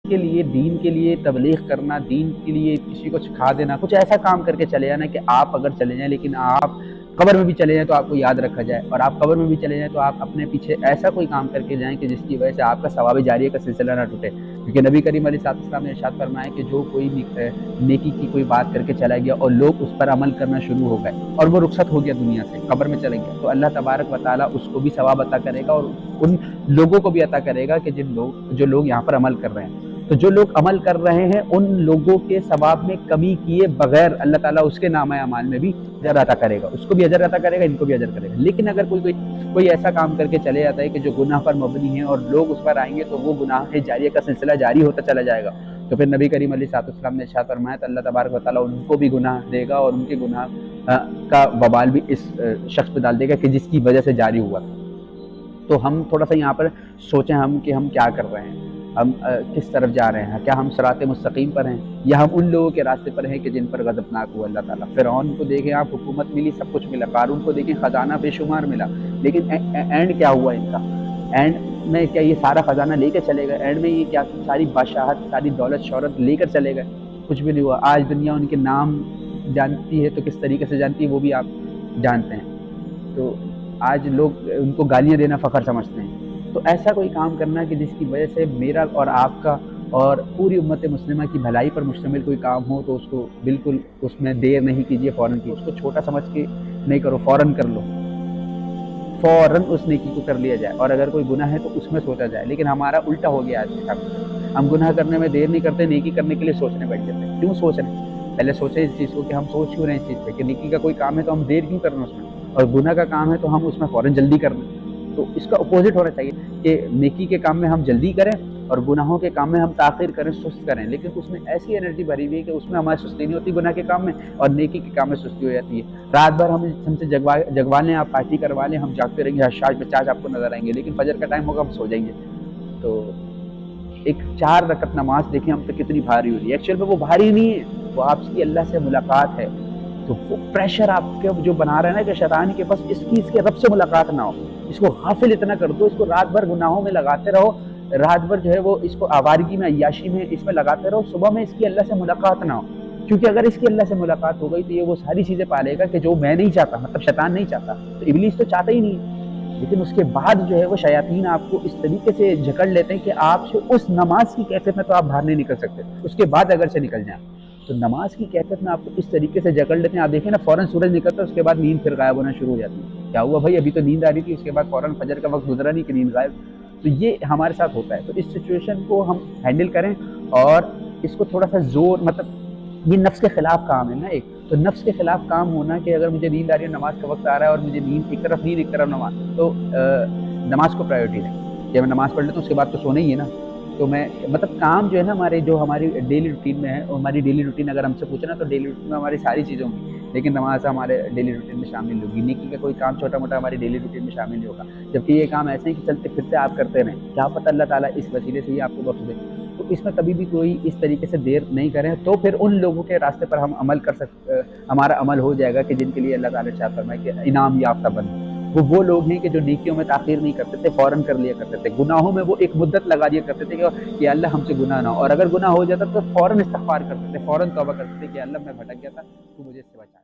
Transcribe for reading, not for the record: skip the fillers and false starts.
کے لیے، دین کے لیے تبلیغ کرنا، دین کے لیے کسی کو سکھا دینا، کچھ ایسا کام کر کے چلے جانا کہ آپ اگر چلے جائیں لیکن آپ قبر میں بھی چلے جائیں تو آپ کو یاد رکھا جائے، اور آپ قبر میں بھی چلے جائیں تو آپ اپنے پیچھے ایسا کوئی کام کر کے جائیں کہ جس کی وجہ سے آپ کا ثواب جاریہ کا سلسلہ نہ ٹوٹے. کیونکہ نبی کریم علیہ السلام نے ارشاد فرمایا کہ جو کوئی نیکی کی کوئی بات کر کے چلا گیا اور لوگ اس پر عمل کرنا شروع ہو گئے اور وہ رخصت ہو گیا دنیا سے، قبر میں چلے گیا، تو اللہ تبارک و تعالیٰ اس کو بھی ثواب عطا کرے گا اور ان لوگوں کو بھی عطا کرے گا کہ جو لوگ یہاں پر عمل کر رہے ہیں. تو جو لوگ عمل کر رہے ہیں ان لوگوں کے ثواب میں کمی کیے بغیر اللہ تعالیٰ اس کے نامہ اعمال میں بھی اجر عطا کرے گا، اس کو بھی اجر عطا کرے گا، ان کو بھی اجر کرے گا. لیکن اگر کوئی ایسا کام کر کے چلے جاتا ہے کہ جو گناہ پر مبنی ہے اور لوگ اس پر آئیں گے تو وہ گناہ جاریہ کا سلسلہ جاری ہوتا چلا جائے گا، تو پھر نبی کریم علیہ السلام نے ارشاد فرمایا تو اللہ تبارک و تعالیٰ ان کو بھی گناہ دے گا اور ان کے گناہ کا وبال بھی اس شخص پہ ڈال دے گا کہ جس کی وجہ سے جاری ہوا تھا. تو ہم تھوڑا سا یہاں پر سوچیں کہ ہم کیا کر رہے ہیں، ہم کس طرف جا رہے ہیں. کیا ہم صراط مستقیم پر ہیں یا ہم ان لوگوں کے راستے پر ہیں کہ جن پر غضبناک ہوا اللہ تعالیٰ. فرعون کو دیکھیں آپ، حکومت ملی، سب کچھ ملا. قارون کو دیکھیں، خزانہ بے شمار ملا، لیکن اینڈ کیا ہوا ان کا؟ اینڈ میں کیا یہ سارا خزانہ لے کے چلے گئے؟ اینڈ میں یہ کیا ساری بادشاہت، ساری دولت شہرت لے کر چلے گئے؟ کچھ بھی نہیں ہوا. آج دنیا ان کے نام جانتی ہے تو کس طریقے سے جانتی ہے وہ بھی آپ جانتے ہیں. تو آج لوگ ان کو گالیاں دینا فخر سمجھتے ہیں. تو ایسا کوئی کام کرنا کہ جس کی وجہ سے میرا اور آپ کا اور پوری امت مسلمہ کی بھلائی پر مشتمل کوئی کام ہو تو اس کو بالکل اس میں دیر نہیں کیجیے، فوراً کی اس کو چھوٹا سمجھ کے نہیں کرو، فوراً کر لو، فوراً اس نیکی کو کر لیا جائے. اور اگر کوئی گناہ ہے تو اس میں سوچا جائے. لیکن ہمارا الٹا ہو گیا آج کے ساتھ، ہم گناہ کرنے میں دیر نہیں کرتے، نیکی کرنے کے لیے سوچنے بیٹھ جاتے ہیں. کیوں سوچ رہے ہیں؟ پہلے سوچیں اس چیز کو کہ ہم سوچ کیوں رہے ہیں اس چیز پہ کہ نیکی کا کوئی کام ہے تو ہم دیر کیوں کرنا اس میں، اور گناہ کا کام ہے تو ہم اس میں فوراً جلدی کرنا. تو اس کا اپوزٹ ہونا چاہیے کہ نیکی کے کام میں ہم جلدی کریں اور گناہوں کے کام میں ہم تاخیر کریں، سست کریں. لیکن اس میں ایسی انرجی بھری ہوئی ہے کہ اس میں ہماری سستی نہیں ہوتی گناہ کے کام میں، اور نیکی کے کام میں سستی ہو جاتی ہے. رات بھر ہم سے جگوا لیں، آپ پارٹی کروا لیں، ہم جاگتے رہیں گے، شاش بچاش آپ کو نظر آئیں گے، لیکن فجر کا ٹائم ہوگا ہم سو جائیں گے. تو ایک 4 رکعت نماز دیکھیں ہم پہ کتنی بھاری ہو رہی ہے. ایکچوئل میں وہ بھاری نہیں ہے، وہ آپ کی اللہ سے ملاقات ہے. تو وہ پریشر آپ کے جو بنا رہے ہیں نا کہ شیطان کے بس اس کے رب سے ملاقات نہ ہو، اس کو غافل اتنا کر دو، اس کو رات بھر گناہوں میں لگاتے رہو، رات بھر جو ہے وہ اس کو آوارگی میں، عیاشی میں، اس میں لگاتے رہو، صبح میں اس کی اللہ سے ملاقات نہ ہو. کیونکہ اگر اس کی اللہ سے ملاقات ہو گئی تو یہ وہ ساری چیزیں پالے گا کہ جو میں نہیں چاہتا، مطلب شیطان نہیں چاہتا، تو ابلیس تو چاہتا ہی نہیں. لیکن اس کے بعد جو ہے وہ شیاطین آپ کو اس طریقے سے جکڑ لیتے ہیں کہ آپ سے اس نماز کی کیفیت میں تو آپ باہر نہیں نکل سکتے. اس کے بعد اگر سے نکل جائیں تو نماز کی کیفیت میں آپ کو اس طریقے سے جکڑ لیتے ہیں. آپ دیکھیں نا، فوراً سورج نکلتا ہے، اس کے بعد نیند پھر غائب ہونا شروع ہو جاتی ہے. کیا ہوا بھائی؟ ابھی تو نیند آ رہی تھی، اس کے بعد فوراً فجر کا وقت گزرا نہیں کہ نیند غائب. تو یہ ہمارے ساتھ ہوتا ہے. تو اس سچویشن کو ہم ہینڈل کریں اور اس کو تھوڑا سا زور، مطلب یہ نفس کے خلاف کام ہے نا ایک. تو نفس کے خلاف کام ہونا کہ اگر مجھے نیند آ رہی ہے، نماز کا وقت آ رہا ہے اور مجھے ایک طرف نماز، تو نماز کو پرائیورٹی دیں کہ میں نماز پڑھ لیتا ہوں، اس کے بعد تو سونا ہی ہے نا. تو میں مطلب کام جو ہے نا ہماری ڈیلی روٹین میں ہے، ہماری ڈیلی روٹین اگر ہم سے پوچھنا تو ڈیلی روٹین میں ہماری ساری چیزیں ہوں گی، لیکن نماز ہمارے ڈیلی روٹین میں شامل ہوگی. نیکی کا کوئی کام چھوٹا موٹا ہماری ڈیلی روٹین میں شامل نہیں ہوگا. جبکہ یہ کام ایسے ہیں کہ چلتے پھرتے آپ کرتے رہیں، کیا پتہ اللہ تعالیٰ اس وسیلے سے ہی آپ کو بخش دے. تو اس میں کبھی بھی کوئی اس طریقے سے دیر نہیں کریں. تو پھر ان لوگوں کے راستے پر ہم عمل کر سکتے، ہمارا عمل ہو جائے گا کہ جن کے لیے اللہ تعالیٰ نے ارشاد فرمایا کہ انعام یافتہ بن. وہ لوگ ہیں کہ جو نیکیوں میں تاخیر نہیں کرتے تھے، فوراً کر لیا کرتے تھے. گناہوں میں وہ ایک مدت لگا دیا کرتے تھے کہ اللہ ہم سے گناہ نہ ہو، اور اگر گناہ ہو جاتا تو فوراً استغفار کرتے تھے، فوراً توبہ کرتے تھے کہ اللہ میں بھٹک گیا تھا، تو مجھے اس سے بچا.